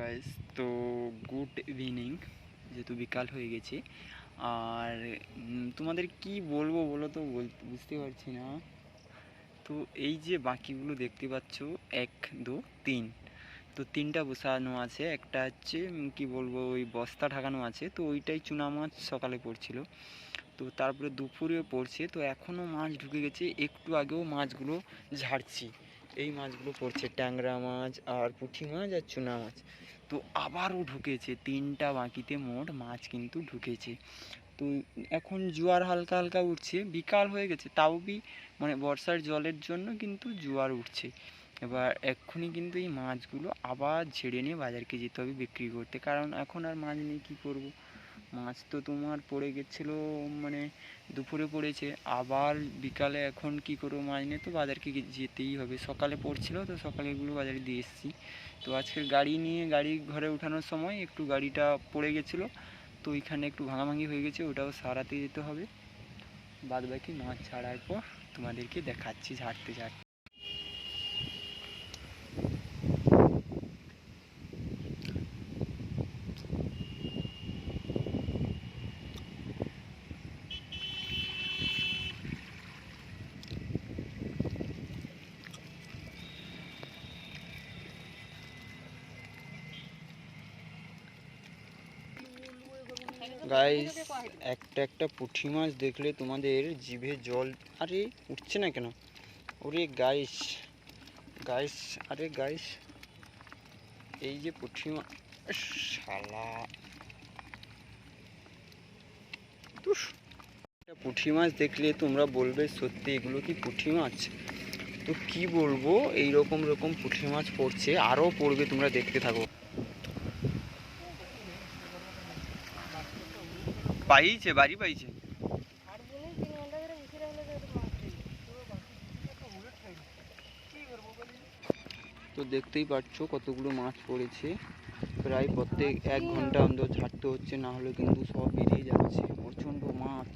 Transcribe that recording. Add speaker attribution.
Speaker 1: Guys, তো good evening. যেহেতু বিকাল হয়ে গেছে আর তোমাদের কি বলবো বলো তো, বুঝতে পারছি না। তো এই যে বাকিগুলো দেখতে পাচ্ছ, 1 2 3, তো 3টা বসানো আছে। একটা হচ্ছে কি বলবো, ওই বস্তা ঢাকানো আছে, তো ওইটাই চুনা মাছ সকালে পড়ছিল। তো তারপরে দুপুরে পড়ছে, তো এখনও মাছ ঢুকে গেছে। একটু আগেও মাছগুলো ঝাড়ছি, এই মাছগুলো পড়ছে, ট্যাংরা মাছ আর পুঁটি মাছ আর চুনা মাছ। তো আবারও ঢুকেছে, 3টা বাকিতে মোট মাছ কিন্তু ঢুকেছে। তো এখন জোয়ার হালকা হালকা উঠছে, বিকাল হয়ে গেছে, তাও মানে বর্ষার জলের জন্য কিন্তু জোয়ার উঠছে। এবার এক্ষুনি কিন্তু এই মাছগুলো আবার ঝেড়ে নিয়ে বাজারকে যেতে হবে বিক্রি করতে, কারণ এখন আর মাছ নেই, কী করবো। মাছ তো তোমার পড়ে গেছিলো, মানে দুপুরে পড়েছে, আবার বিকালে এখন কি করবো, মাছ নিয়ে তো বাজারকে যেতেই হবে। সকালে পড়ছিল, তো সকালে এগুলো বাজারে দিয়ে এসেছি। তো আজকের গাড়ি ঘরে ওঠানোর সময় একটু গাড়িটা পড়ে গেছিলো, তো ওইখানে একটু ভাঙাভাঙি হয়ে গেছে, ওটাও সারাতে যেতে হবে। বাদ বাকি মাছ ছাড়ার পর তোমাদেরকে দেখাচ্ছি ঝাড়তে ঝাড়তে। গাইস, একটা পুঁটি মাছ দেখলে তোমাদের জিভে জল, আরে উঠছে না কেন? ওরে গাইস, গাইস, এই যে পুঁটি মাছ, শালা পুঁটি মাছ দেখলে তোমরা বলবে সত্যি এগুলো কি পুঁটি মাছ? তো কি বলবো, এই রকম পুঁটি মাছ পড়ছে, আরও পড়বে, তোমরা দেখতে থাকো। বাড়ি পাইছে। তো দেখতেই পাচ্ছ কতগুলো মাছ পড়েছে, প্রায় প্রত্যেক 1 ঘন্টা অন্তর ঝাড়তে হচ্ছে, না হলে কিন্তু সব বেরিয়ে যাচ্ছে। প্রচণ্ড মাছ।